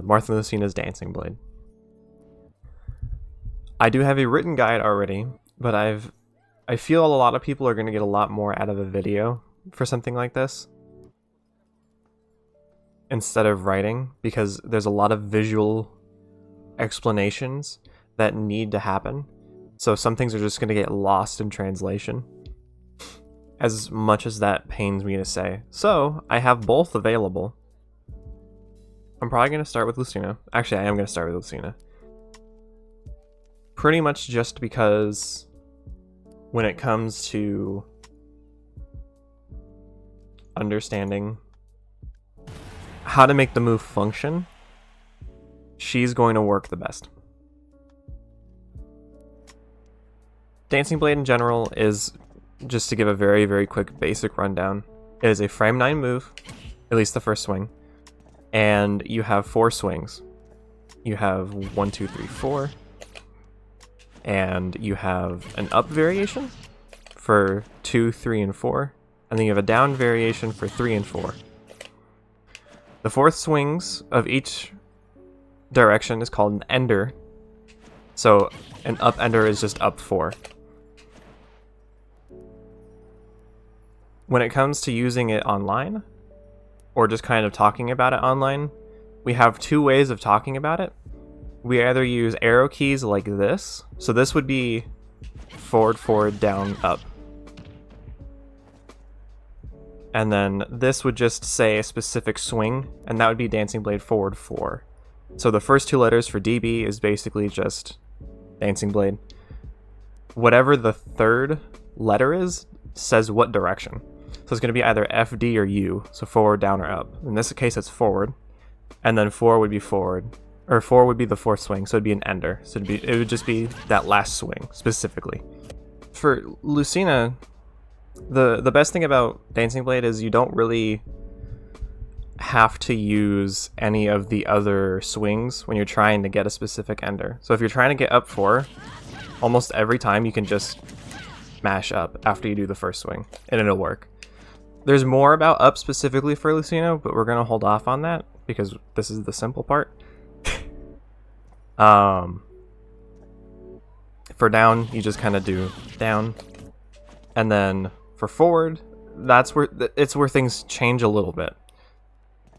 Martha Lucina's Dancing Blade. I do have a written guide already, but I feel a lot of people are going to get a lot more out of a video for something like this instead of writing, because there's a lot of visual explanations that need to happen. So some things are just going to get lost in translation, as much as that pains me to say. So I have both available. I'm probably going to start with Lucina. Actually, I am going to start with Lucina. Pretty much just because when it comes to understanding how to make the move function, she's going to work the best. Dancing Blade in general is, just to give a very, very quick basic rundown, it is a frame 9 move, at least the first swing, and you have 4 swings. You have 1, 2, 3, 4, and you have an up variation for 2, 3, and 4, and then you have a down variation for 3 and 4. The 4th swings of each direction is called an ender, so an up ender is just up 4. When it comes to using it online, or just kind of talking about it online, we have 2 ways of talking about it. We either use arrow keys like this, so this would be forward, forward, down, up. And then this would just say a specific swing, and that would be Dancing Blade forward 4. So the first 2 letters for DB is basically just Dancing Blade. Whatever the 3rd letter is, says what direction. So it's going to be either F, D, or U, so forward, down, or up. In this case, it's forward, and then 4 would be forward, or 4 would be the 4th swing, so it'd be an ender. So it would just be that last swing, specifically. For Lucina, the best thing about Dancing Blade is you don't really have to use any of the other swings when you're trying to get a specific ender. So if you're trying to get up 4, almost every time you can just mash up after you do the first swing, and it'll work. There's more about up specifically for Lucina, but we're going to hold off on that because this is the simple part. For down, you just kind of do down. And then for forward, that's where it's where things change a little bit.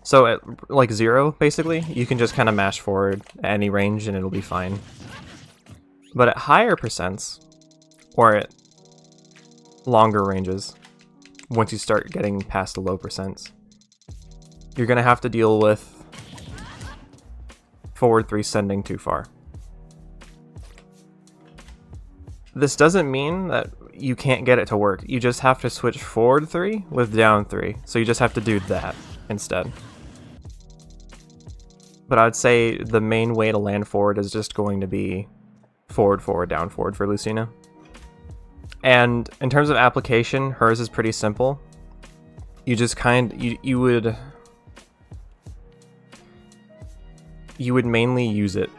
So at like 0, basically, you can just kind of mash forward at any range and it'll be fine. But at higher percents, or at longer ranges, once you start getting past the low percents, you're going to have to deal with forward 3 sending too far. This doesn't mean that you can't get it to work. You just have to switch forward 3 with down 3. So you just have to do that instead. But I would say the main way to land forward is just going to be forward, forward, down, forward for Lucina. And in terms of application, hers is pretty simple. You just you would mainly use it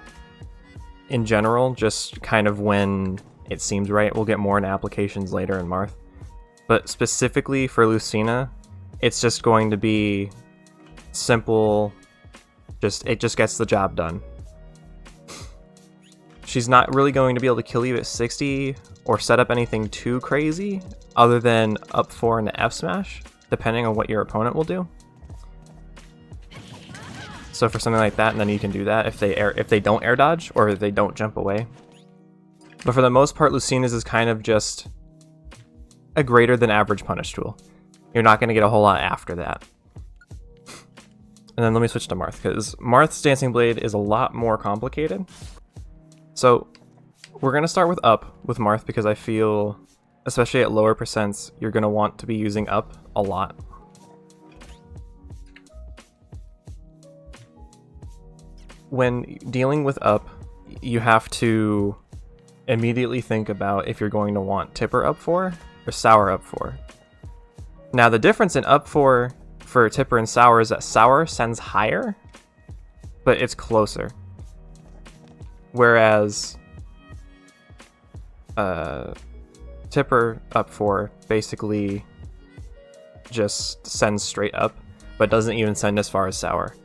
in general, just kind of when it seems right. We'll get more in applications later in Marth. But specifically for Lucina, it's just going to be simple, it just gets the job done. She's not really going to be able to kill you at 60 or set up anything too crazy other than up 4 into F smash, depending on what your opponent will do. So for something like that, and then you can do that if they don't air dodge or if they don't jump away. But for the most part, Lucina's is kind of just a greater than average punish tool. You're not going to get a whole lot after that. And then let me switch to Marth, because Marth's Dancing Blade is a lot more complicated. So we're going to start with up with Marth, because I feel, especially at lower percents, you're going to want to be using up a lot. When dealing with up, you have to immediately think about if you're going to want Tipper up 4 or Sour up 4. Now the difference in up 4 for Tipper and Sour is that Sour sends higher, but it's closer. Whereas Tipper up 4 basically just sends straight up, but doesn't even send as far as Sour.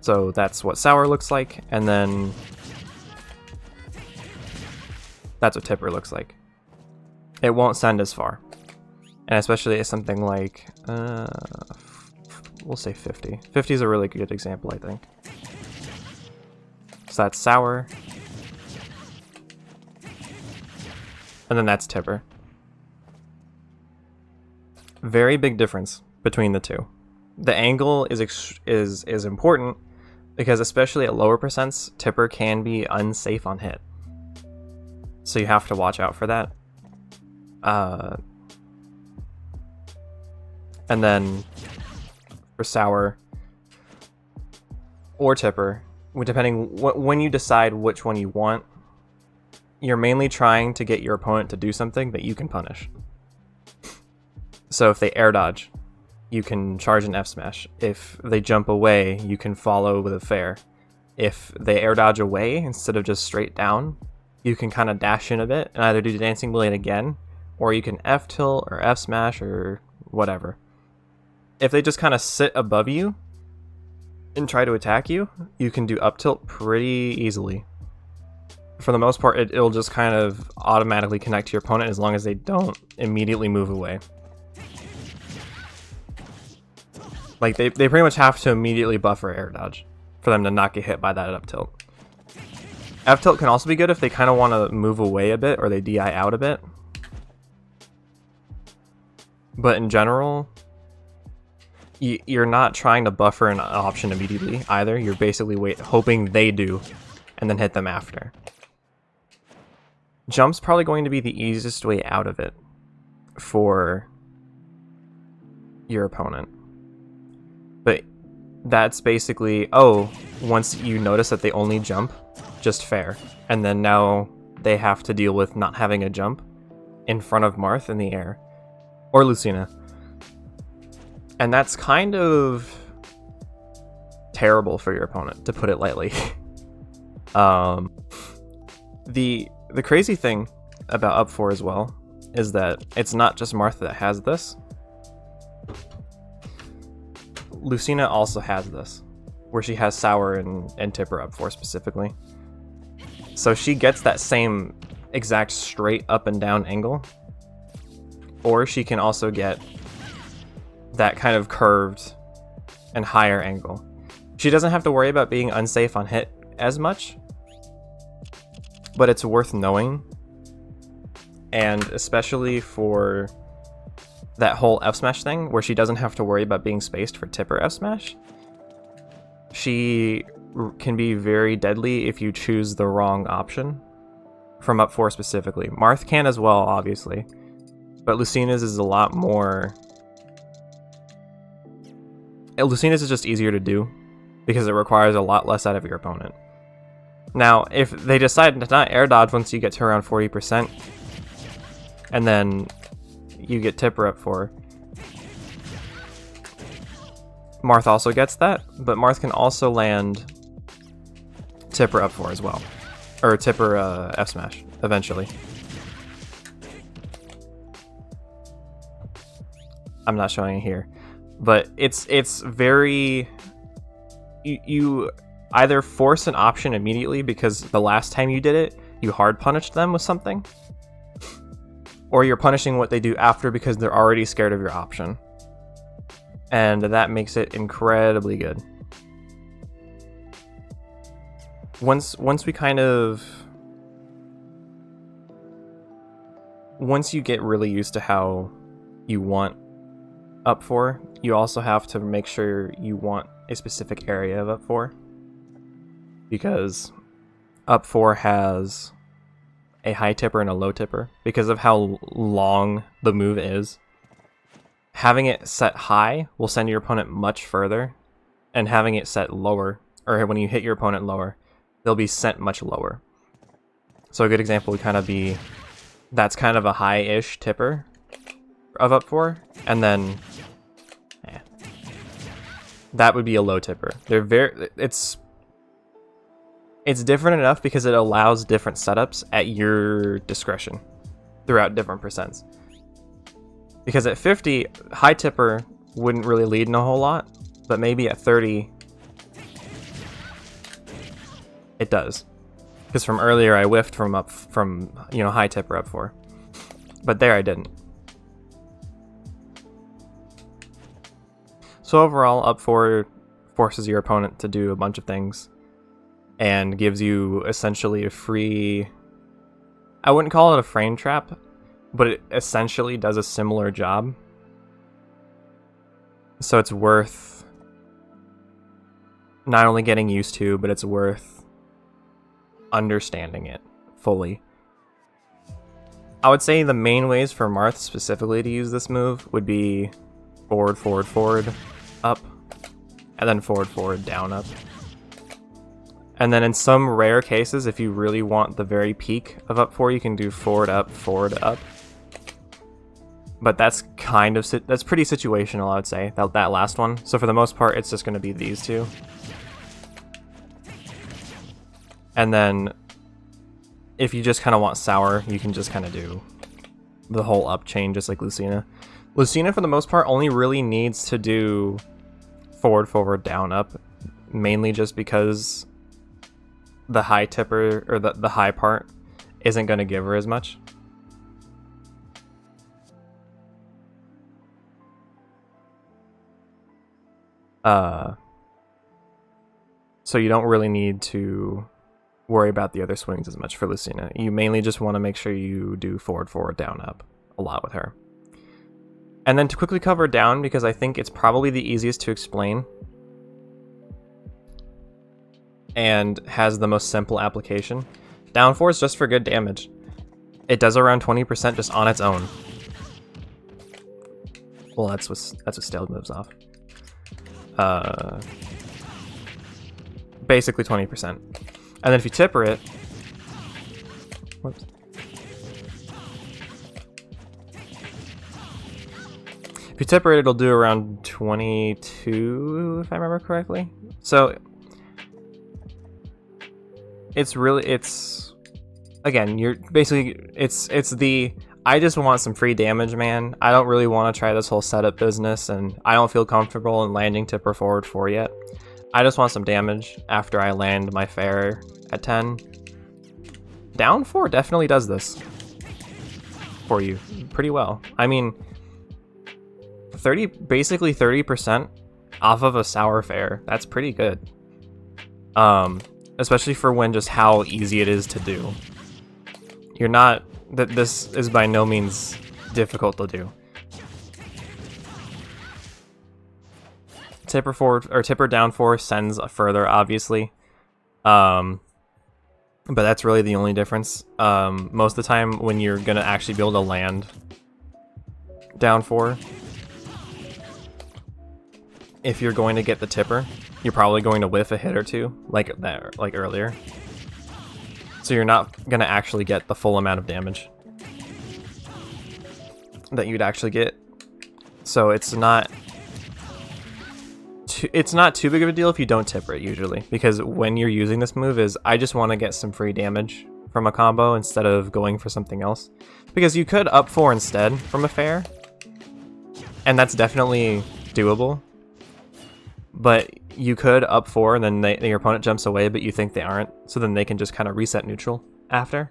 So that's what sour looks like, and then that's what tipper looks like. It won't send as far. And especially at something like, we'll say 50. 50 is a really good example, I think. So that's sour. And then that's tipper. Very big difference between the two. The angle is important because especially at lower percents, tipper can be unsafe on hit. So you have to watch out for that. And then for sour or tipper, depending when you decide which one you want, you're mainly trying to get your opponent to do something that you can punish. So if they air dodge, you can charge an F smash. If they jump away, you can follow with a fair. If they air dodge away instead of just straight down, you can kind of dash in a bit and either do Dancing Blade again, or you can F tilt or F smash or whatever. If they just kind of sit above you and try to attack you, you can do up tilt pretty easily. For the most part, it'll just kind of automatically connect to your opponent as long as they don't immediately move away. Like, they pretty much have to immediately buffer air dodge for them to not get hit by that up tilt. F tilt can also be good if they kind of want to move away a bit or they DI out a bit. But in general, you're not trying to buffer an option immediately either. You're basically hoping they do and then hit them after. Jump's probably going to be the easiest way out of it for your opponent. But that's basically, once you notice that they only jump, just fair. And then now they have to deal with not having a jump in front of Marth in the air. Or Lucina. And that's kind of terrible for your opponent, to put it lightly. The crazy thing about up 4 as well is that it's not just Marth that has this. Lucina also has this, where she has sour and tipper up 4 specifically. So she gets that same exact straight up and down angle, or she can also get that kind of curved and higher angle. She doesn't have to worry about being unsafe on hit as much, but it's worth knowing. And especially for that whole F smash thing, where she doesn't have to worry about being spaced for tipper F smash, she can be very deadly if you choose the wrong option from up 4 specifically. Marth can as well, obviously, but Lucina's is a lot more... Lucina's is just easier to do because it requires a lot less out of your opponent. Now, if they decide to not air dodge once you get to around 40%, and then you get tipper up 4, Marth also gets that, but Marth can also land tipper up 4 as well. Or tipper F smash, eventually. I'm not showing it here. But it's very... You either force an option immediately because the last time you did it, you hard punished them with something, or you're punishing what they do after because they're already scared of your option. And that makes it incredibly good. Once we kind of... Once you get really used to how you want up 4, you also have to make sure you want a specific area of up 4. Because up 4 has a high tipper and a low tipper. Because of how long the move is, having it set high will send your opponent much further, and having it set lower, or when you hit your opponent lower, they'll be sent much lower. So a good example would kind of be, that's kind of a high-ish tipper of up 4, and then that would be a low tipper. They're very... It's different enough because it allows different setups at your discretion throughout different percents. Because at 50, high tipper wouldn't really lead in a whole lot, but maybe at 30, It does. Because from earlier I whiffed from high tipper up 4. But there I didn't. So overall, up 4 forces your opponent to do a bunch of things and gives you essentially a free... I wouldn't call it a frame trap, but it essentially does a similar job. So it's worth not only getting used to, but it's worth understanding it fully. I would say the main ways for Marth specifically to use this move would be forward, forward, forward, up, and then forward, forward, down, up. And then in some rare cases, if you really want the very peak of up 4, you can do forward, up, but that's that's pretty situational, I would say, that last one. So for the most part, it's just going to be these two. And then if you just kind of want sour, you can just kind of do the whole up chain, just like Lucina. Lucina, for the most part, only really needs to do forward, forward, down, up, mainly just because the high tipper, or the high part, isn't going to give her as much. So you don't really need to worry about the other swings as much for Lucina. You mainly just want to make sure you do forward, forward, down, up a lot with her. And then to quickly cover down, because I think it's probably the easiest to explain and has the most simple application. Down 4 is just for good damage. It does around 20% just on its own. Well, that's what Staled moves off. Basically 20%. And then if you tipper it... Whoops. If you tipper it, it'll do around 22, if I remember correctly. So... again, you're basically, it's the, I just want some free damage, man. I don't really want to try this whole setup business, and I don't feel comfortable in landing tipper forward 4 yet. I just want some damage after I land my fair at 10. Down 4 definitely does this for you pretty well. I mean, basically 30% off of a sour fair. That's pretty good. Especially for when just how easy it is to do. You're not, this is by no means difficult to do. Tipper forward, or tipper down 4 sends further, obviously. But that's really the only difference. Most of the time when you're gonna actually be able to land down 4, if you're going to get the tipper, you're probably going to whiff a hit or two, like earlier. So you're not gonna actually get the full amount of damage that you'd actually get. So it's not too big of a deal if you don't tipper it usually, because when you're using this move is, I just want to get some free damage from a combo instead of going for something else. Because you could up 4 instead from a fair, and that's definitely doable. But you could up 4 and then your opponent jumps away, but you think they aren't, so then they can just kind of reset neutral after.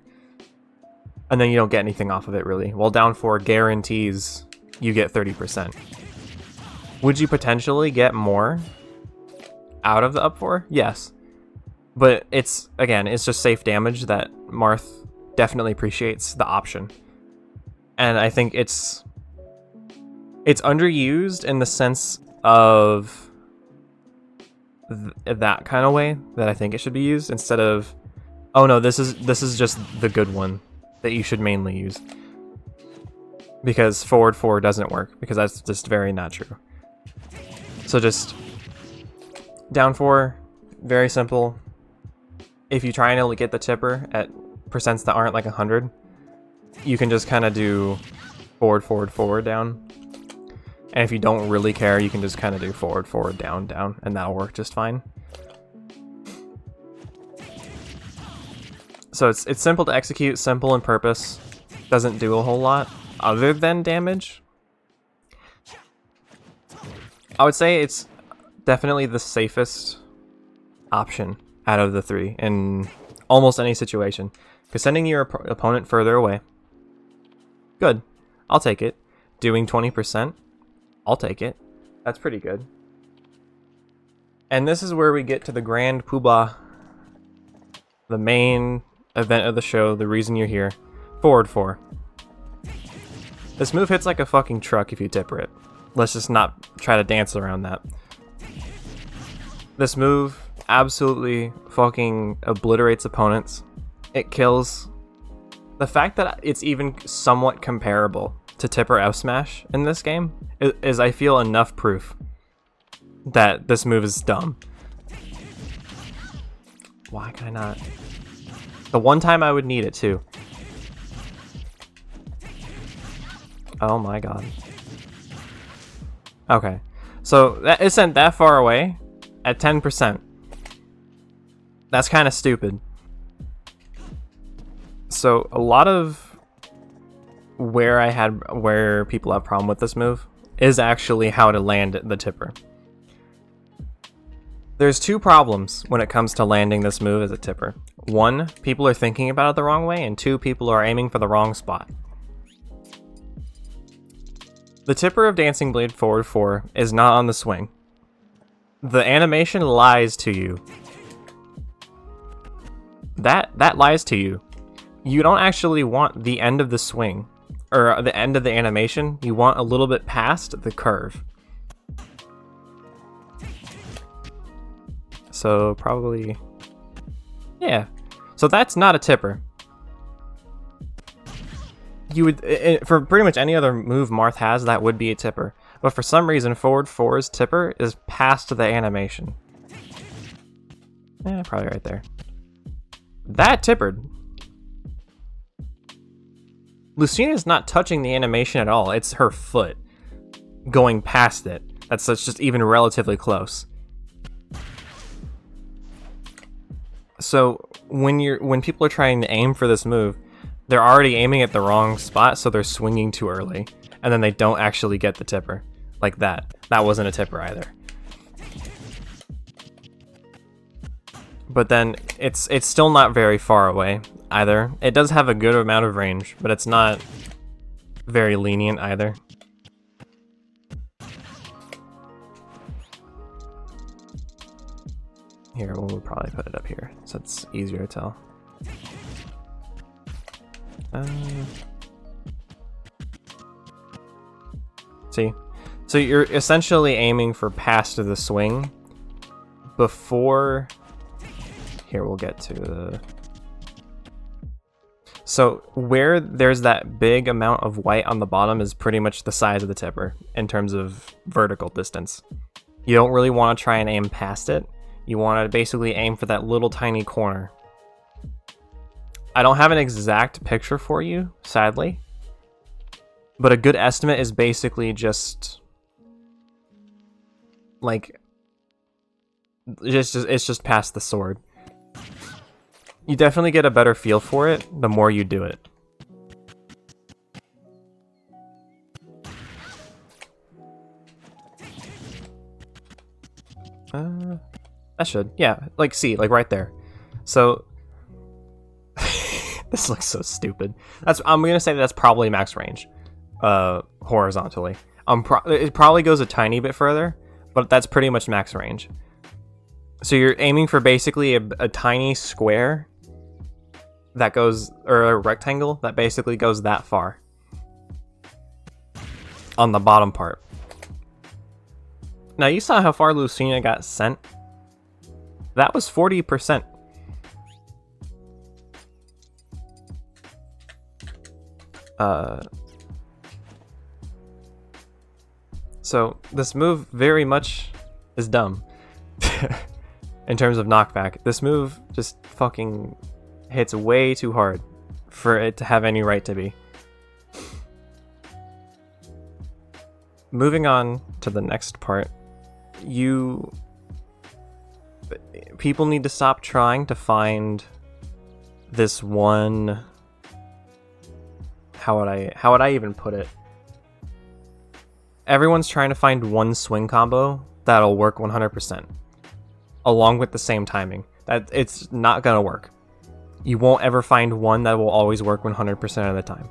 And then you don't get anything off of it, really. While down 4 guarantees you get 30%. Would you potentially get more out of the up 4? Yes. But it's, again, it's just safe damage that Marth definitely appreciates the option. And I think it's underused in the sense of that kind of way that I think it should be used, instead of, oh no, this is just the good one that you should mainly use, because forward 4 doesn't work, because that's just very not true. So just down 4, very simple. If you try and get the tipper at percents that aren't like 100, you can just kind of do forward, forward, forward, down. And if you don't really care, you can just kind of do forward, forward, down, down, and that'll work just fine. So it's simple to execute, simple in purpose, doesn't do a whole lot other than damage. I would say it's definitely the safest option out of the 3 in almost any situation. Because sending your opponent further away, good. I'll take it. Doing 20%, I'll take it. That's pretty good. And this is where we get to the grand poobah, the main event of the show, the reason you're here. Forward 4. This move hits like a fucking truck if you tipper it. Let's just not try to dance around that. This move absolutely fucking obliterates opponents. It kills. The fact that it's even somewhat comparable to tipper F smash in this game is I feel enough proof that this move is dumb. Why can I not? The one time I would need it too. Oh my god. Okay. So that isn't that far away at 10%. That's kind of stupid. So a lot of where people have problem with this move is actually how to land the tipper. There's 2 problems when it comes to landing this move as a tipper. 1, people are thinking about it the wrong way, and 2, people are aiming for the wrong spot. The tipper of Dancing Blade forward 4 is not on the swing. The animation lies to you. That lies to you. You don't actually want the end of the swing, or the end of the animation. You want a little bit past the curve. So probably, yeah. So that's not a tipper. You would, for pretty much any other move Marth has, that would be a tipper. But for some reason, forward 4's tipper is past the animation. Probably right there. That tippered. Lucina's not touching the animation at all. It's her foot going past it. That's just even relatively close. So when people are trying to aim for this move, they're already aiming at the wrong spot, so they're swinging too early, and then they don't actually get the tipper. Like that. That wasn't a tipper either. But then it's still not very far away either. It does have a good amount of range, but it's not very lenient either. Here, we'll probably put it up here, so it's easier to tell. See? So you're essentially aiming for past the swing before... Here, we'll get to the... So where there's that big amount of white on the bottom is pretty much the size of the tipper in terms of vertical distance. You don't really want to try and aim past it. You want to basically aim for that little tiny corner. I don't have an exact picture for you, sadly. But a good estimate is basically just... like... it's just past the sword. You definitely get a better feel for it the more you do it. That should, yeah, like see, like right there. So this looks so stupid. I'm gonna say that's probably max range, horizontally. It probably goes a tiny bit further, but that's pretty much max range. So you're aiming for basically a tiny square that goes, or a rectangle that basically goes that far on the bottom part. Now you saw how far Lucina got sent. That was 40%. So this move very much is dumb. In terms of knockback, this move just fucking hits way too hard for it to have any right to be. Moving on to the next part, people need to stop trying to find this one, how would I even put it? Everyone's trying to find one swing combo that'll work 100%. Along with the same timing. That it's not gonna work. You won't ever find one that will always work 100% of the time.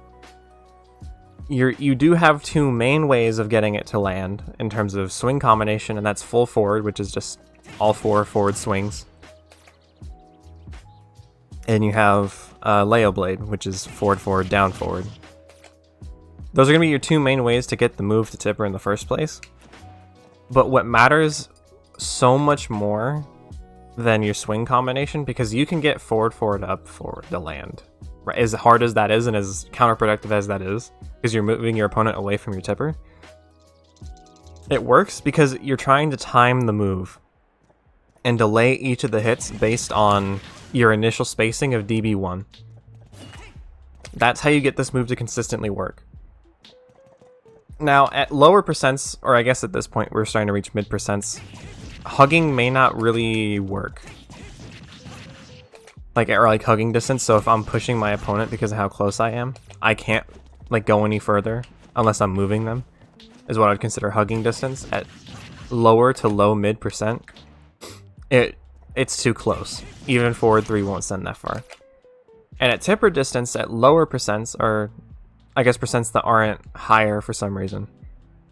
You do have two main ways of getting it to land in terms of swing combination, and that's full forward, which is just all 4 forward swings. And you have Leo Blade, which is forward, forward, down, forward. Those are going to be your two main ways to get the move to Tipper in the first place. But what matters so much more than your swing combination, because you can get forward, forward, up, forward to land. Right? As hard as that is and as counterproductive as that is, because you're moving your opponent away from your Tipper. It works because you're trying to time the move and delay each of the hits based on your initial spacing of DB1. That's how you get this move to consistently work. Now, at lower percents, or I guess at this point we're starting to reach mid percents, hugging may not really work. Or hugging distance, so if I'm pushing my opponent because of how close I am, I can't go any further unless I'm moving them, is what I'd consider hugging distance. At lower to low mid percent, it's too close. Even forward 3 won't send that far. And at Tipper distance, at lower percents, or I guess percents that aren't higher for some reason.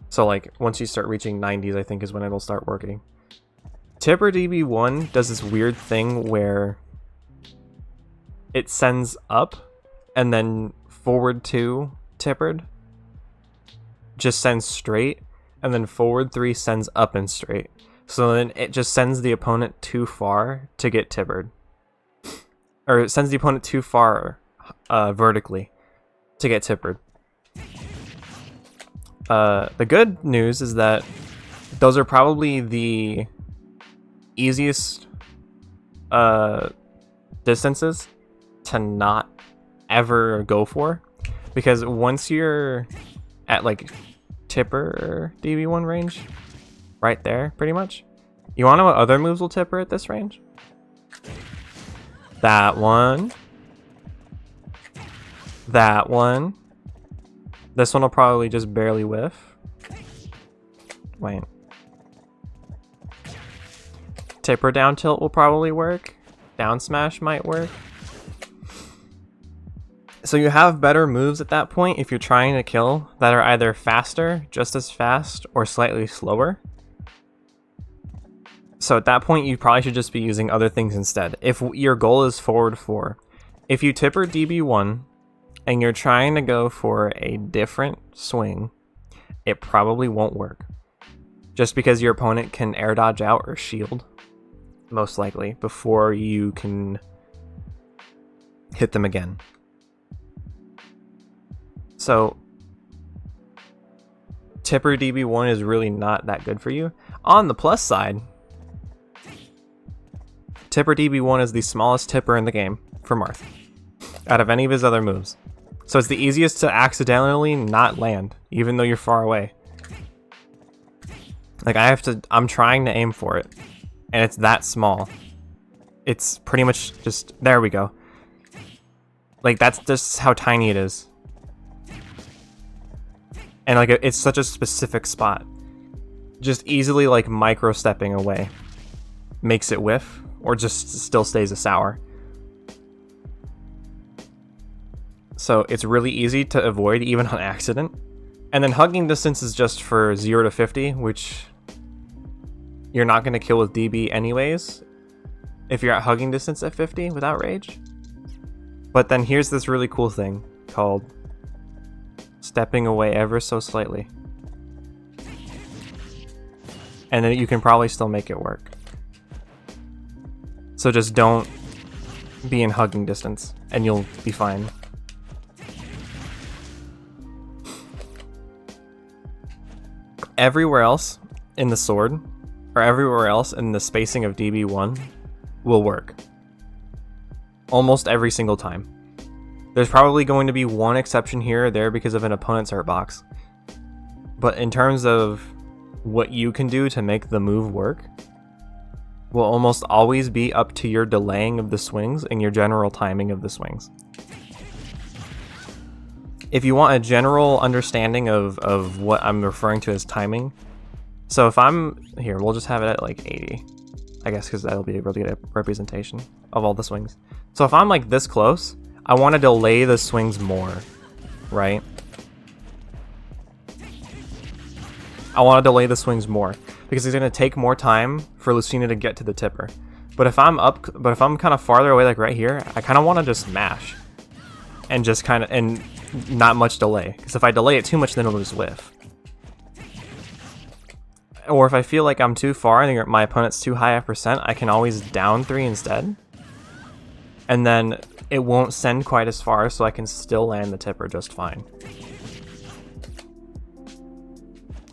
So once you start reaching 90s, I think is when it'll start working. Tipper DB1 does this weird thing where it sends up and then forward 2 tippered just sends straight, and then forward 3 sends up and straight. So then it just sends the opponent too far to get tippered. Or it sends the opponent too far vertically to get tippered. The good news is that those are probably the easiest distances to not ever go for, because once you're at Tipper DB1 range, right there pretty much, you want to know what other moves will Tipper at this range? That one, that one, this one will probably just barely whiff. Wait, Tipper down tilt will probably work. Down smash might work. So you have better moves at that point if you're trying to kill that are either faster, just as fast, or slightly slower. So at that point, you probably should just be using other things instead. If your goal is forward 4, if you Tipper DB1 and you're trying to go for a different swing, it probably won't work. Just because your opponent can air dodge out or shield, most likely, before you can hit them again. So Tipper DB1 is really not that good for you. On the plus side, Tipper DB1 is the smallest Tipper in the game for Marth out of any of his other moves. So it's the easiest to accidentally not land, even though you're far away. I'm trying to aim for it, and it's that small. It's pretty much just, there we go. That's just how tiny it is. And it's such a specific spot. Just easily micro stepping away makes it whiff, or just still stays a sour. So it's really easy to avoid even on accident. And then hugging distance is just for 0 to 50, which you're not going to kill with DB anyways if you're at hugging distance at 50 without rage. But then here's this really cool thing called stepping away ever so slightly. And then you can probably still make it work. So just don't be in hugging distance and you'll be fine. Everywhere else in the sword, or everywhere else in the spacing of DB1, will work. Almost every single time. There's probably going to be one exception here or there because of an opponent's hurt box. But in terms of what you can do to make the move work, will almost always be up to your delaying of the swings and your general timing of the swings. If you want a general understanding of what I'm referring to as timing, so if I'm here, we'll just have it at 80. I guess because that'll be a really good representation of all the swings. So if I'm like this close, I want to delay the swings more, right? I want to delay the swings more because it's going to take more time for Lucina to get to the tipper. But if I'm kind of farther away, like right here, I kind of want to just mash and just kind of, and not much delay. Because if I delay it too much, then it'll just whiff. Or if I feel like I'm too far and my opponent's too high a percent, I can always down 3 instead. And then it won't send quite as far, so I can still land the tipper just fine.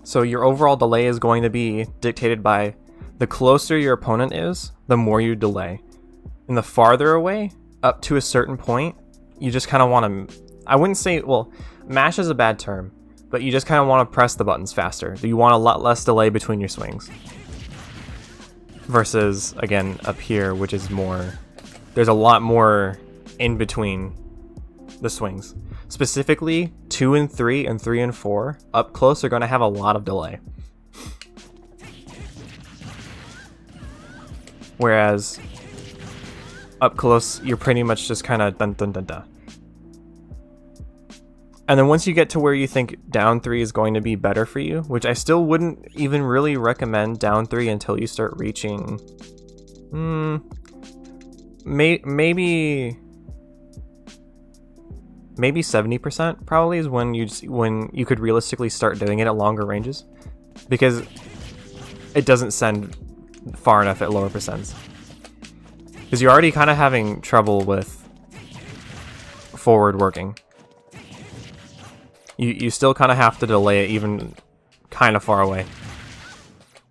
So your overall delay is going to be dictated by the closer your opponent is, the more you delay. And the farther away, up to a certain point, you just kind of want to... I wouldn't say... Well, mash is a bad term, but you just kind of want to press the buttons faster. You want a lot less delay between your swings. Versus, again, up here, which is more... There's a lot more in between the swings. Specifically, 2 and 3 and 3 and 4 up close are going to have a lot of delay. Whereas up close, you're pretty much just kind of dun dun dun dun. And then once you get to where you think down 3 is going to be better for you, which I still wouldn't even really recommend down 3 until you start reaching... maybe 70% probably is when you could realistically start doing it at longer ranges, because it doesn't send far enough at lower percents. Because you're already kind of having trouble with forward working. You still kind of have to delay it even kind of far away.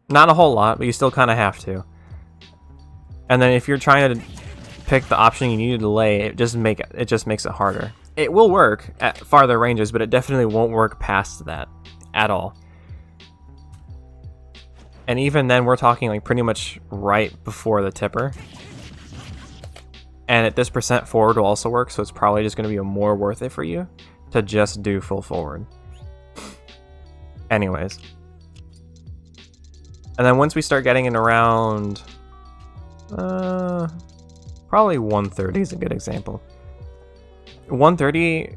Not a whole lot, but you still kind of have to. And then if you're trying to pick the option you need to delay, it just makes it harder. It will work at farther ranges, but it definitely won't work past that at all. And even then, we're talking like pretty much right before the tipper. And at this percent, forward will also work, so it's probably just going to be more worth it for you to just do full forward. Anyways. And then once we start getting in around... probably 130 is a good example. 130,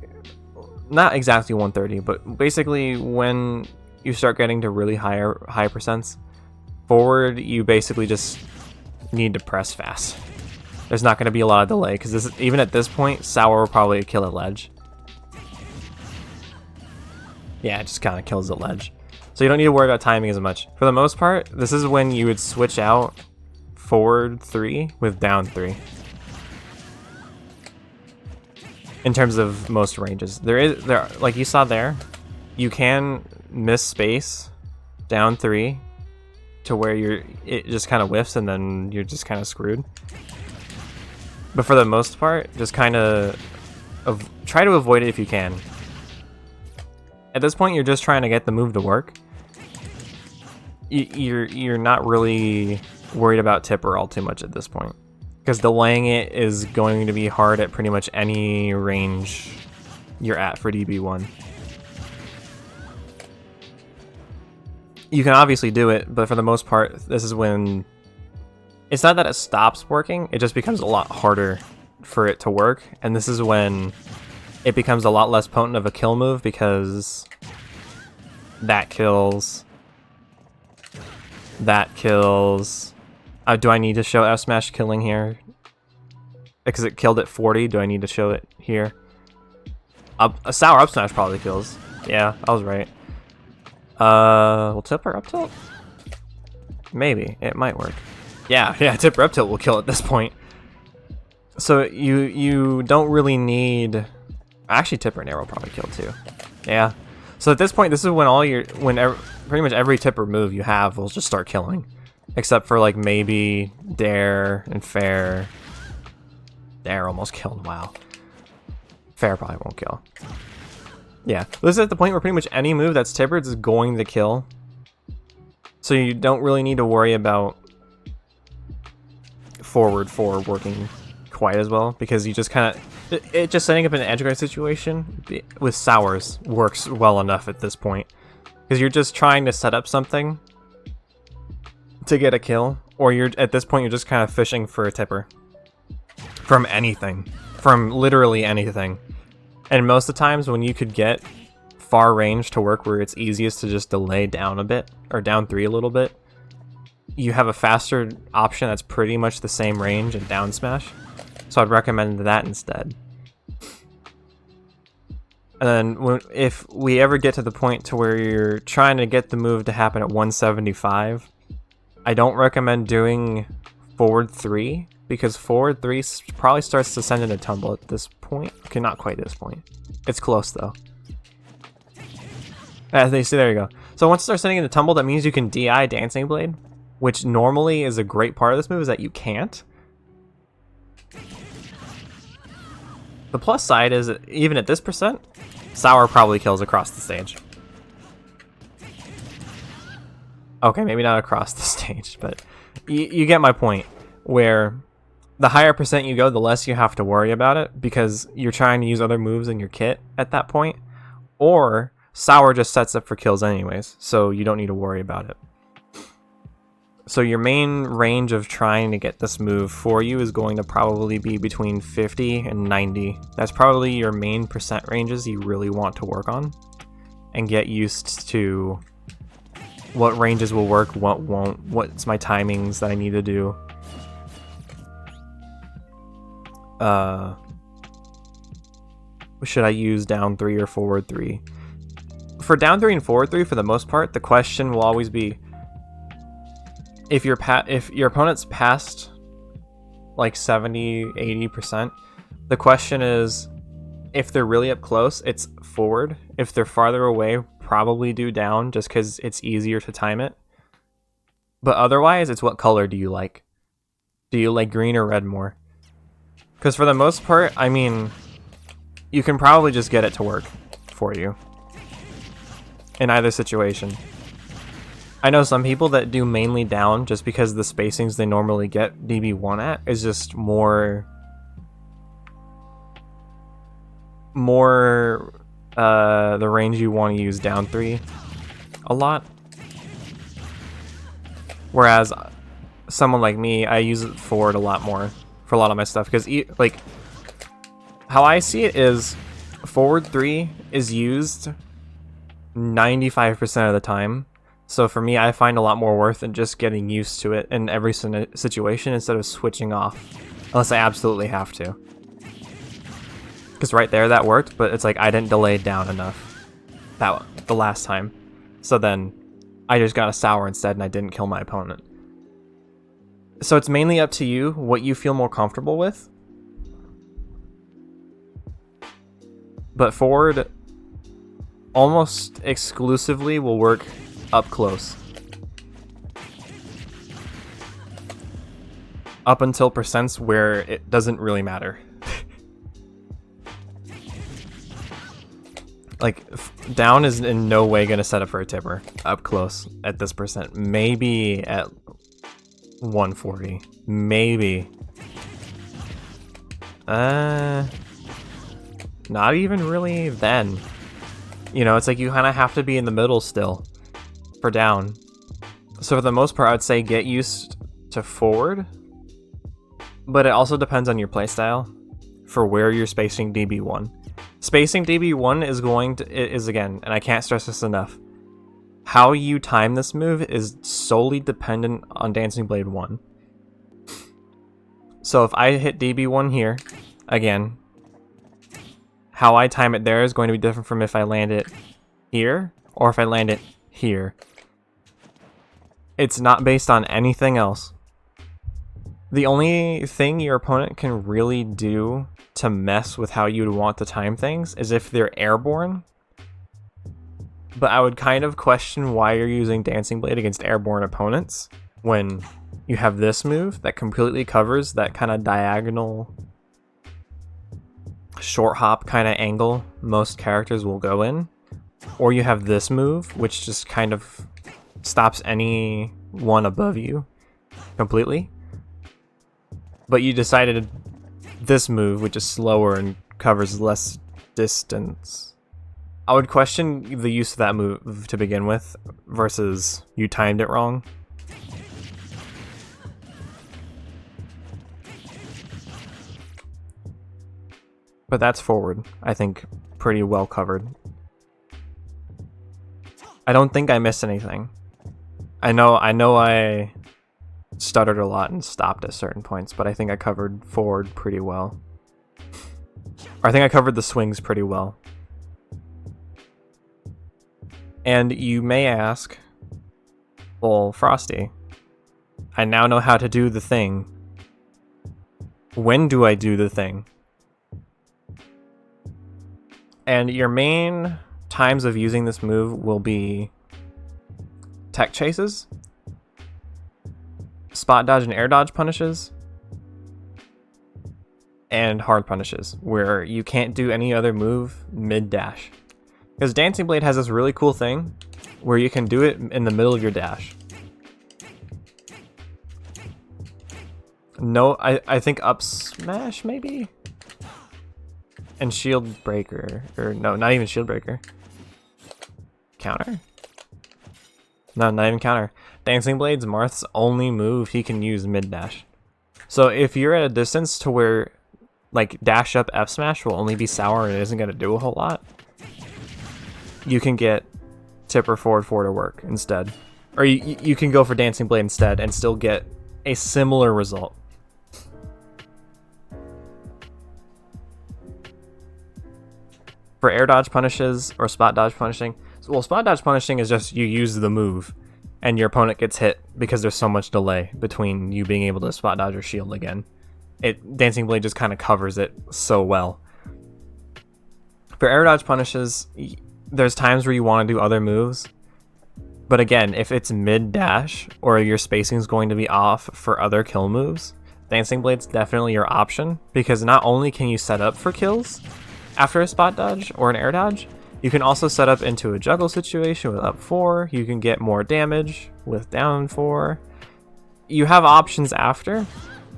not exactly 130, but basically when you start getting to really high percents, forward you basically just need to press fast. There's not going to be a lot of delay, because even at this point, sour will probably kill a ledge. Yeah, it just kind of kills the ledge. So you don't need to worry about timing as much. For the most part, this is when you would switch out forward 3 with down 3. In terms of most ranges. There, like you saw there, you can miss space down 3 to where it just kind of whiffs and then you're just kind of screwed. But for the most part, just kind of try to avoid it if you can. At this point, you're just trying to get the move to work. You're not really worried about tipper all too much at this point, because delaying it is going to be hard at pretty much any range you're at for DB1. You can obviously do it, but for the most part, this is when... It's not that it stops working, it just becomes a lot harder for it to work, and this is when it becomes a lot less potent of a kill move, because that kills... That kills... do I need to show F smash killing here? Because it killed at 40, do I need to show it here? A sour up smash probably kills. Yeah, I was right. Will tipper up tilt? Maybe, it might work. Yeah, tipper up tilt will kill at this point. So you don't really need... Actually, tipper and arrow probably kill too. Yeah. So at this point, this is when pretty much every tipper move you have will just start killing. Except for like maybe dare and fair. Dare almost killed, wow. Fair probably won't kill. Yeah, this is at the point where pretty much any move that's tippered is going to kill. So you don't really need to worry about forward 4 working quite as well, because you just kind of... It just setting up an edge guard situation with sours works well enough at this point. Because you're just trying to set up something to get a kill Or you're at this point, you're just kind of fishing for a tipper. From anything. From literally anything. And most of the times when you could get far range to work where it's easiest to just delay down a bit, or down 3 a little bit, you have a faster option that's pretty much the same range and down smash. So I'd recommend that instead. And then if we ever get to the point to where you're trying to get the move to happen at 175, I don't recommend doing forward 3, because forward 3 probably starts to send in a tumble at this point. Okay, not quite this point. It's close though. As they see, there you go. So once it starts sending in a tumble, that means you can DI Dancing Blade, which normally is a great part of this move, is that you can't. The plus side is that even at this percent, Sour probably kills across the stage. Okay, maybe not across the stage, but you get my point, where the higher percent you go, the less you have to worry about it, because you're trying to use other moves in your kit at that point, or Sour just sets up for kills anyways, so you don't need to worry about it. So your main range of trying to get this move for you is going to probably be between 50 and 90. That's probably your main percent ranges you really want to work on, and get used to what ranges will work, what won't, what's my timings that I need to do. Should I use down 3 or forward 3? For down 3 and forward 3, for the most part, the question will always be, if your opponent's past like 70-80%, the question is, if they're really up close, it's forward. If they're farther away, probably do down, just because it's easier to time it. But otherwise, it's what color do you like? Do you like green or red more? Because for the most part, I mean, you can probably just get it to work for you in either situation. I know some people that do mainly down just because the spacings they normally get DB1 at is just more the range you want to use down 3 a lot. Whereas someone like me, I use it forward a lot more for a lot of my stuff, because like how I see it is forward 3 is used 95% of the time. So for me, I find a lot more worth in just getting used to it in every situation instead of switching off, unless I absolutely have to. Because right there, that worked, but it's like I didn't delay down enough the last time. So then I just got a Sour instead and I didn't kill my opponent. So it's mainly up to you what you feel more comfortable with. But forward almost exclusively will work up close. Up until percents where it doesn't really matter. Like, down is in no way going to set up for a tipper up close at this percent. Maybe at 140. Maybe. Not even really then. You know, it's like you kind of have to be in the middle still for down. So for the most part, I'd say get used to forward, but it also depends on your playstyle for where you're spacing DB1. Spacing DB1 is again, and I can't stress this enough, how you time this move is solely dependent on Dancing Blade 1. So if I hit DB1 here, again, how I time it there is going to be different from if I land it here or if I land it here. It's not based on anything else. The only thing your opponent can really do to mess with how you'd want to time things is if they're airborne. But I would kind of question why you're using Dancing Blade against airborne opponents when you have this move that completely covers that kind of diagonal short hop kind of angle most characters will go in. Or you have this move, which just kind of stops anyone above you completely. But you decided this move, which is slower and covers less distance. I would question the use of that move to begin with, versus you timed it wrong. But that's forward, I think, pretty well covered. I don't think I missed anything. I know I stuttered a lot and stopped at certain points, but I think I covered forward pretty well. Or I think I covered the swings pretty well. And you may ask, well, Frosty, I now know how to do the thing. When do I do the thing? And your main times of using this move will be tech chases, spot dodge and air dodge punishes, and hard punishes, where you can't do any other move mid-dash. Because Dancing Blade has this really cool thing where you can do it in the middle of your dash. No, I think up smash maybe? And shield breaker, or no, not even shield breaker. Counter? No, not even counter. Dancing Blade's Marth's only move he can use mid-dash. So if you're at a distance to where like dash up F smash will only be sour and it isn't going to do a whole lot, you can get tipper forward 4 to work instead. Or you can go for Dancing Blade instead and still get a similar result. For air dodge punishes or spot dodge punishing, well, spot dodge punishing is just you use the move and your opponent gets hit because there's so much delay between you being able to spot dodge or shield again. Dancing Blade just kind of covers it so well. For air dodge punishes, there's times where you want to do other moves, but again, if it's mid-dash or your spacing is going to be off for other kill moves, Dancing Blade's definitely your option, because not only can you set up for kills after a spot dodge or an air dodge, you can also set up into a juggle situation with up 4, you can get more damage with down 4. You have options after,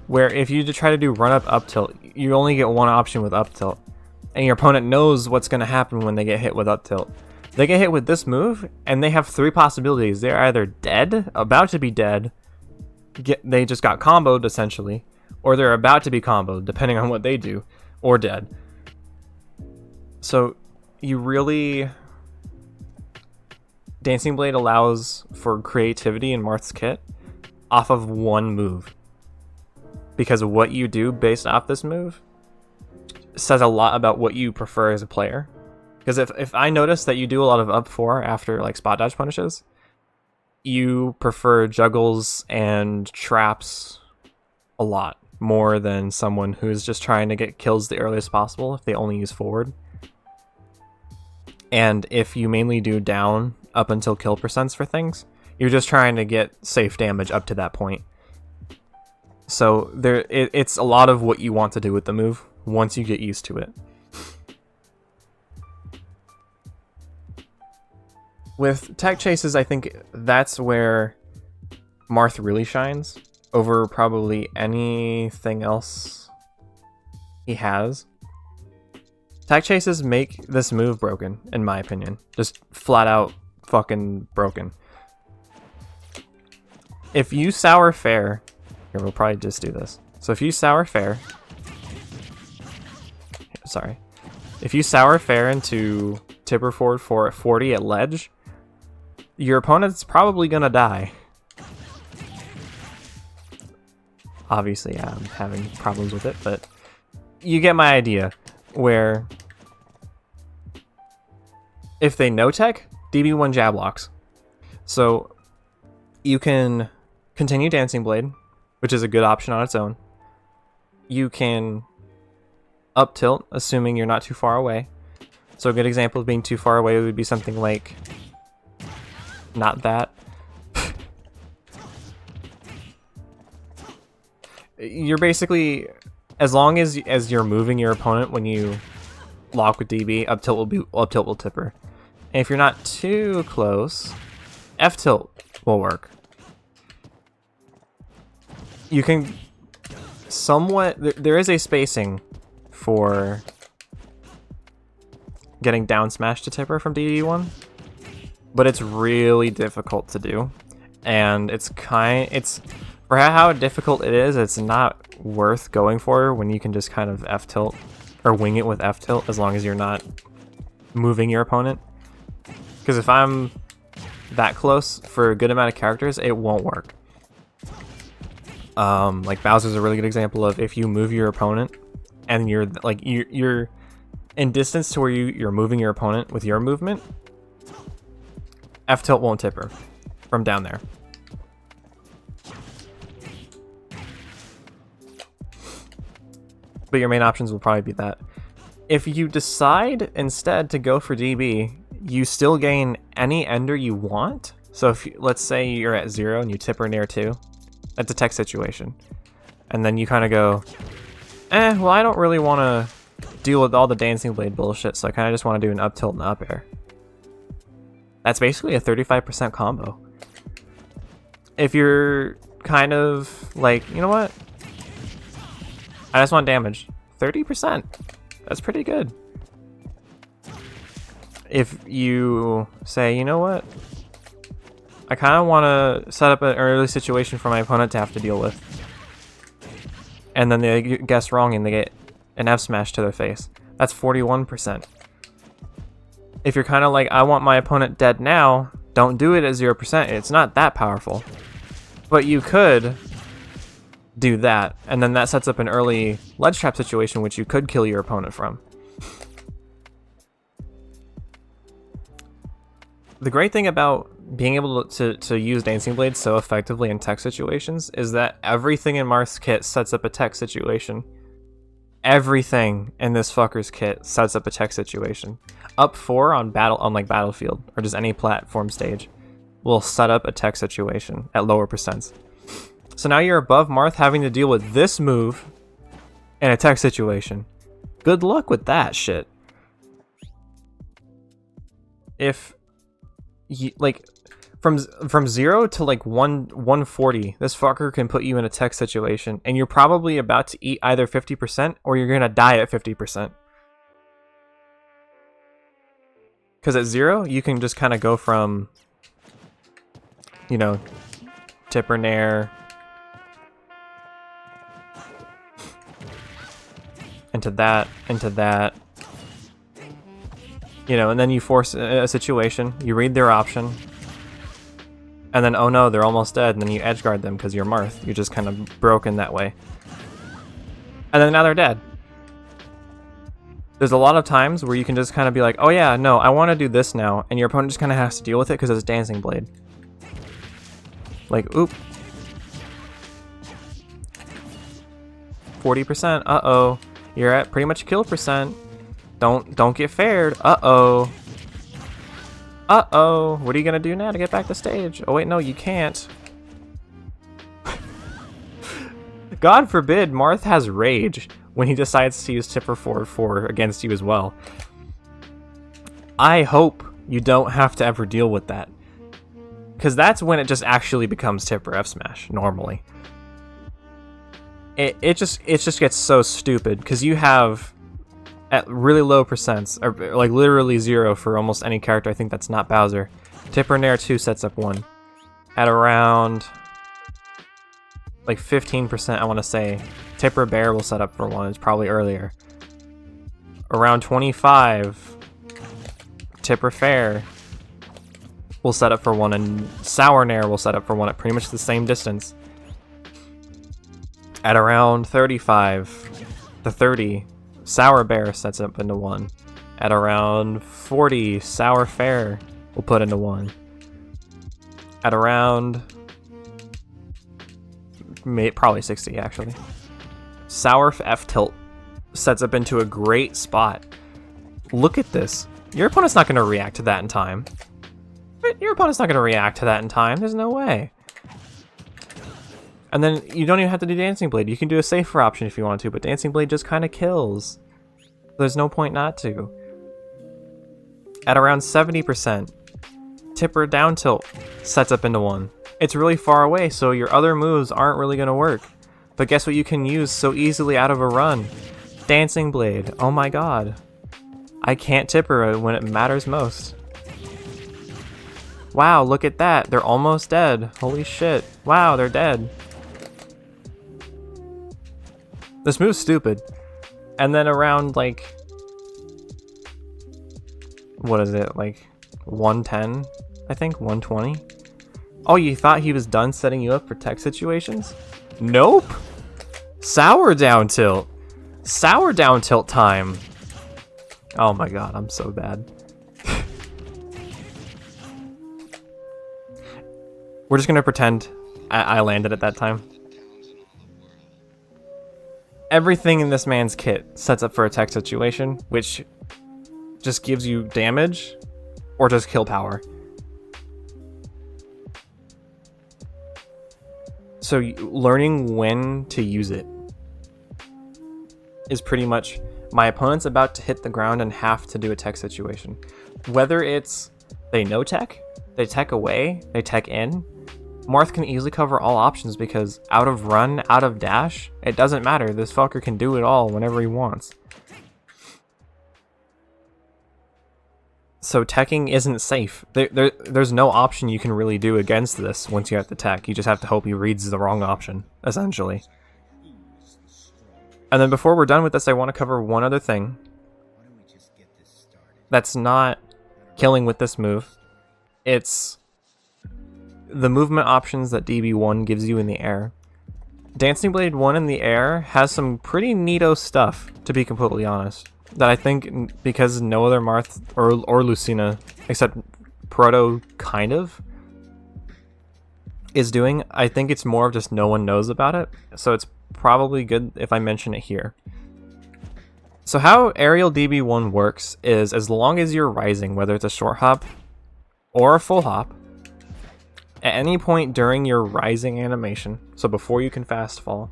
where if you try to do run up tilt, you only get one option with up tilt. And your opponent knows what's going to happen when they get hit with up tilt. They get hit with this move, and they have 3 possibilities. They're either dead, about to be dead, they just got comboed essentially, or they're about to be comboed, depending on what they do, or dead. So you really... Dancing Blade allows for creativity in Marth's kit off of one move. Because what you do based off this move says a lot about what you prefer as a player. Because if I notice that you do a lot of up 4 after like spot dodge punishes, you prefer juggles and traps a lot more than someone who's just trying to get kills the earliest possible if they only use forward. And if you mainly do down up until kill percents for things, you're just trying to get safe damage up to that point. So it's a lot of what you want to do with the move once you get used to it. With tech chases, I think that's where Marth really shines over probably anything else he has. Tech chases make this move broken, in my opinion. Just flat out fucking broken. If you sour fair, here, we'll probably just do this. So if you sour fair, sorry. If you sour fair into tipper forward 4 at 40 at ledge, your opponent's probably gonna die. Obviously, I'm having problems with it, but you get my idea. Where if they no tech, DB1 jab locks. So you can continue Dancing Blade, which is a good option on its own. You can up tilt, assuming you're not too far away. So a good example of being too far away would be something like not that. You're basically, as long as you're moving your opponent when you lock with DB, up tilt will tipper. And if you're not too close, F tilt will work. You can somewhat, there is a spacing for getting down smash to tipper from DB1, but it's really difficult to do, and it's for how difficult it is, it's not worth going for when you can just kind of F tilt or wing it with F tilt as long as you're not moving your opponent. Because if I'm that close for a good amount of characters, it won't work. Like Bowser's a really good example of if you move your opponent and you're like you're in distance to where you're moving your opponent with your movement, F tilt won't tip her from down there. But your main options will probably be that. If you decide instead to go for DB, you still gain any ender you want. So if let's say you're at 0 and you tip or near 2, that's a tech situation. And then you kind of go, well, I don't really want to deal with all the Dancing Blade bullshit, so I kind of just want to do an up tilt and up air. That's basically a 35% combo. If you're kind of like, you know what? I just want damage. 30%. That's pretty good. If you say, you know what? I kind of want to set up an early situation for my opponent to have to deal with. And then they guess wrong and they get an F smash to their face. That's 41%. If you're kind of like, I want my opponent dead now, don't do it at 0%. It's not that powerful. But you could do that, and then that sets up an early ledge trap situation which you could kill your opponent from. The great thing about being able to use Dancing Blade so effectively in tech situations is that everything in Marth's kit sets up a tech situation. Everything in this fucker's kit sets up a tech situation. Up 4 on like Battlefield or just any platform stage will set up a tech situation at lower percents. So now you're above Marth having to deal with this move in a tech situation. Good luck with that shit. If you, like from 0 to like 140, this fucker can put you in a tech situation and you're probably about to eat either 50% or you're gonna die at 50%. Because at 0, you can just kind of go from, you know, tip or nair into that, you know, and then you force a situation, you read their option, and then, oh no, they're almost dead, and then you edgeguard them because you're Marth. You're just kind of broken that way. And then now they're dead. There's a lot of times where you can just kind of be like, oh yeah, no, I want to do this now, and your opponent just kind of has to deal with it because it's Dancing Blade. Like, oop. 40%, uh-oh. You're at pretty much kill percent. Don't get fared. Uh-oh. Uh-oh. What are you gonna do now to get back to stage? Oh wait, no, you can't. God forbid Marth has rage when he decides to use Tipper 4 against you as well. I hope you don't have to ever deal with that. Because that's when it just actually becomes Tipper F smash, normally. It just gets so stupid because you have at really low percents, or like literally 0 for almost any character. I think that's not Bowser. Tipper Nair 2 sets up 1 at around like 15%. I want to say Tipper Bear will set up for 1. It's probably earlier. Around 25, Tipper Fair will set up for 1, and Sour Nair will set up for 1 at pretty much the same distance. At around 35 to 30, Sour Bear sets up into 1. At around 40, Sour Fair will put into 1. At around probably 60 actually, Sour F tilt sets up into a great spot. Look at this. Your opponent's not going to react to that in time. Your opponent's not going to react to that in time. There's no way. And then you don't even have to do Dancing Blade. You can do a safer option if you want to, but Dancing Blade just kind of kills. There's no point not to. At around 70%, Tipper Down Tilt sets up into 1. It's really far away, so your other moves aren't really going to work. But guess what you can use so easily out of a run? Dancing Blade. Oh my god. I can't Tipper when it matters most. Wow, look at that. They're almost dead. Holy shit. Wow, they're dead. This move's stupid. And then around like, what is it, like 110, I think, 120. Oh, you thought he was done setting you up for tech situations? Nope. Sour down tilt. Sour down tilt time. Oh my god, I'm so bad. We're just gonna pretend I landed at that time. Everything in this man's kit sets up for a tech situation, which just gives you damage or just kill power. So learning when to use it is pretty much, my opponent's about to hit the ground and have to do a tech situation. Whether it's they no tech, they tech away, they tech in, Marth can easily cover all options because out of run, out of dash, it doesn't matter. This fucker can do it all whenever he wants. So teching isn't safe. There's no option you can really do against this once you have to tech. You just have to hope he reads the wrong option, essentially. And then before we're done with this, I want to cover one other thing that's not killing with this move. It's the movement options that DB1 gives you in the air. Dancing Blade 1 in the air has some pretty neato stuff, to be completely honest, that I think because no other Marth or Lucina, except Proto kind of, is doing, I think it's more of just no one knows about it, so it's probably good if I mention it here. So how aerial DB1 works is, as long as you're rising, whether it's a short hop or a full hop, at any point during your rising animation, so before you can fast fall,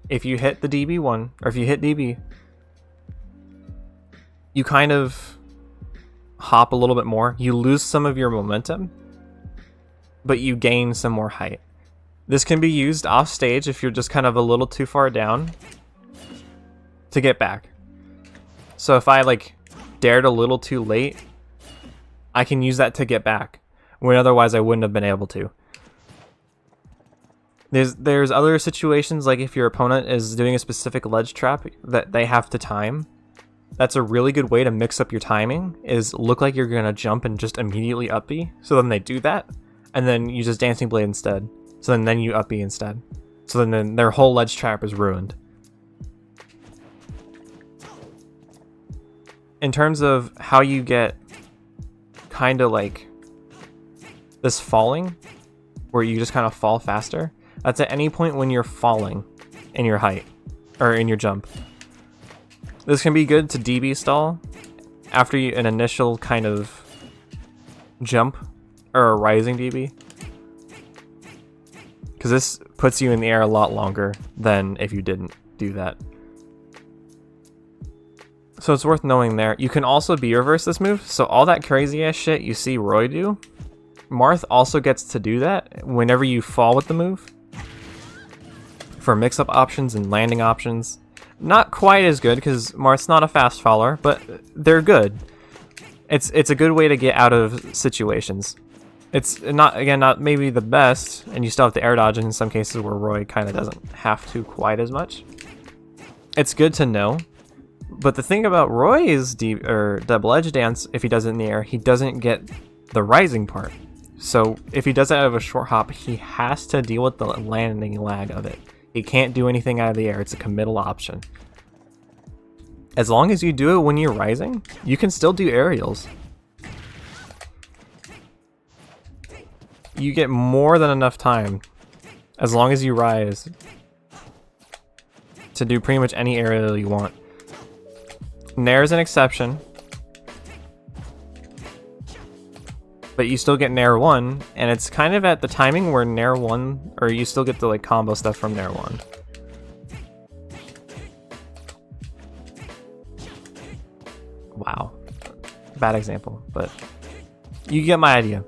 if you hit the DB1, or if you hit DB, you kind of hop a little bit more. You lose some of your momentum, but you gain some more height. This can be used off stage if you're just kind of a little too far down to get back. So if I like dared a little too late, I can use that to get back, when otherwise I wouldn't have been able to. There's other situations, like if your opponent is doing a specific ledge trap that they have to time. That's a really good way to mix up your timing, is look like you're gonna jump and just immediately up B. So then they do that, and then you just Dancing Blade instead. So then you up B instead. So then their whole ledge trap is ruined. In terms of how you get kind of like this falling, where you just kind of fall faster, that's at any point when you're falling in your height, or in your jump. This can be good to DB stall after an initial kind of jump, or a rising DB. Because this puts you in the air a lot longer than if you didn't do that. So it's worth knowing there. You can also B reverse this move, so all that crazy ass shit you see Roy do, Marth also gets to do that whenever you fall with the move. For mix-up options and landing options. Not quite as good, because Marth's not a fast faller, but they're good. It's a good way to get out of situations. It's not maybe the best, and you still have to air dodge in some cases where Roy kind of doesn't have to quite as much. It's good to know. But the thing about Roy is double edge dance, if he does it in the air, he doesn't get the rising part. So if he does it out of a short hop, he has to deal with the landing lag of it. He can't do anything out of the air. It's a committal option. As long as you do it when you're rising, you can still do aerials. You get more than enough time, as long as you rise, to do pretty much any aerial you want. Nair is an exception, but you still get Nair 1, and it's kind of at the timing where Nair 1, or you still get the like combo stuff from Nair 1. Wow. Bad example, but you get my idea.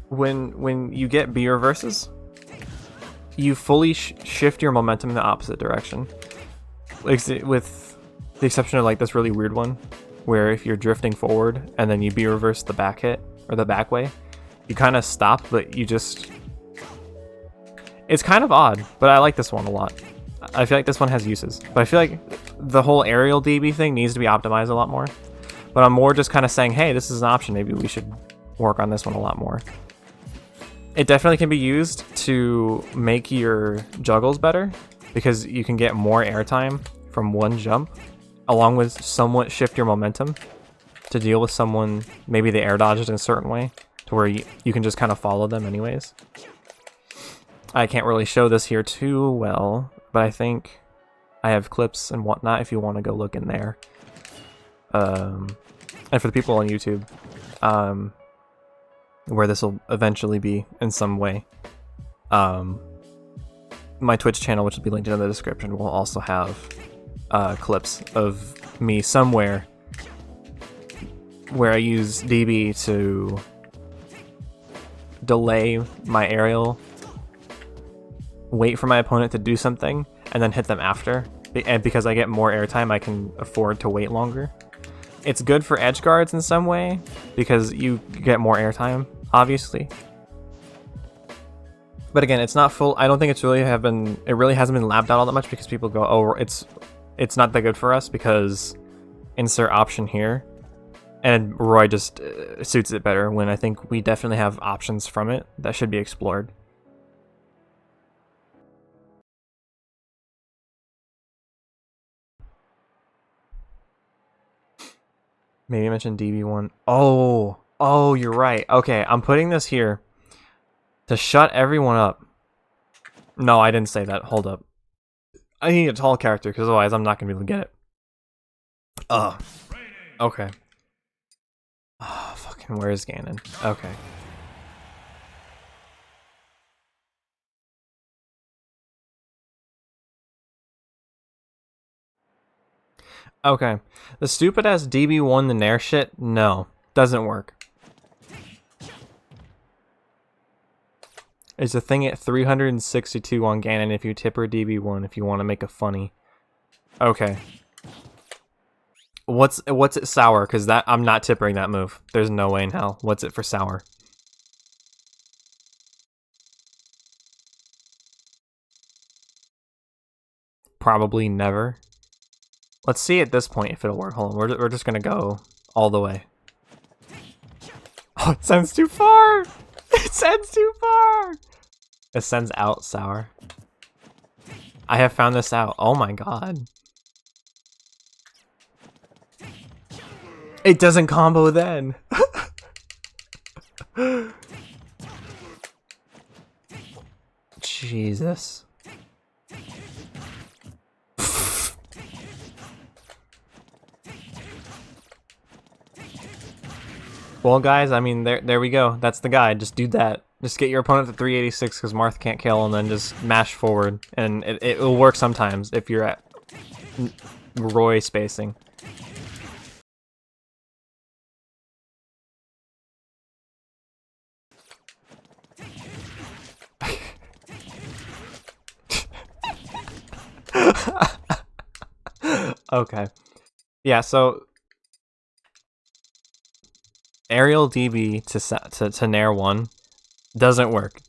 When you get B reverses, you fully shift your momentum in the opposite direction. Like with the exception of like this really weird one, where if you're drifting forward and then you B reverse the back hit or the back way, you kind of stop, but you just It's kind of odd, but I like this one a lot. I feel like this one has uses, but I feel like the whole aerial DB thing needs to be optimized a lot more. But I'm more just kind of saying, hey, this is an option. Maybe we should work on this one a lot more. It definitely can be used to make your juggles better because you can get more airtime from one jump, along with somewhat shift your momentum to deal with someone. Maybe they air dodged in a certain way to where you can just kind of follow them anyways. I can't really show this here too well, but I think I have clips and whatnot if you want to go look in there. And for the people on YouTube, where this will eventually be in some way, my Twitch channel, which will be linked in the description, will also have clips of me somewhere where I use DB to delay my aerial, wait for my opponent to do something, and then hit them after. And because I get more airtime, I can afford to wait longer. It's good for edge guards in some way, because you get more airtime, obviously. But again, it's not full. I don't think it really hasn't been lapped out all that much because people go, oh, it's not that good for us because insert option here. And Roy just suits it better, when I think we definitely have options from it that should be explored. Maybe I mentioned DB1. Oh, you're right. Okay, I'm putting this here to shut everyone up. No, I didn't say that. Hold up. I need a tall character, because otherwise I'm not going to be able to get it. Ugh. Okay. Oh, fucking where is Ganon? Okay. Okay. The stupid ass DB1 the Nair shit, no. Doesn't work. It's a thing at 362 on Ganon if you tipper DB1 if you want to make a funny. Okay. What's it sour? Because that I'm not tippering that move. There's no way in hell. What's it for sour? Probably never. Let's see at this point if it'll work. Hold on, we're just gonna go all the way. Oh, it sends too far! It sends too far! It sends out sour. I have found this out. Oh my god. It doesn't combo then! Jesus. Well, guys, I mean, there we go. That's the guide. Just do that. Just get your opponent to 386 because Marth can't kill, and then just mash forward. And it will work sometimes if you're at Roy spacing. Okay. Yeah, so aerial DB to Nair 1 doesn't work.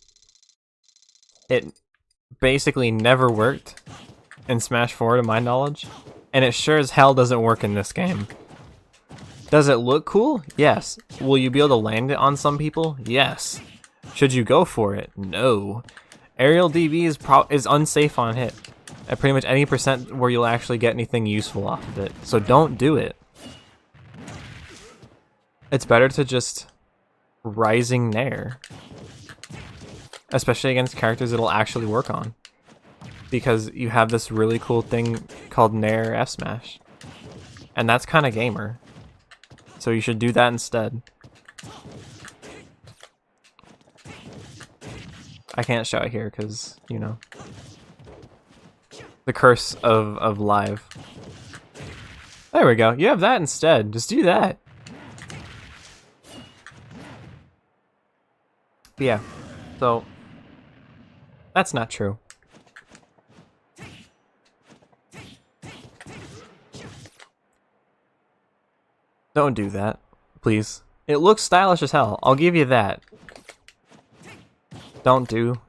It basically never worked in Smash 4 to my knowledge, and it sure as hell doesn't work in this game. Does it look cool? Yes. Will you be able to land it on some people? Yes. Should you go for it? No. Aerial DB is unsafe on hit at pretty much any percent where you'll actually get anything useful off of it, so don't do it. It's better to just Rising Nair, especially against characters it'll actually work on, because you have this really cool thing called Nair F Smash, and that's kind of gamer, so you should do that instead. I can't show it here because, you know, the curse of live. There we go. You have that instead. Just do that. But yeah, so that's not true. Don't do that, please. It looks stylish as hell. I'll give you that. Don't do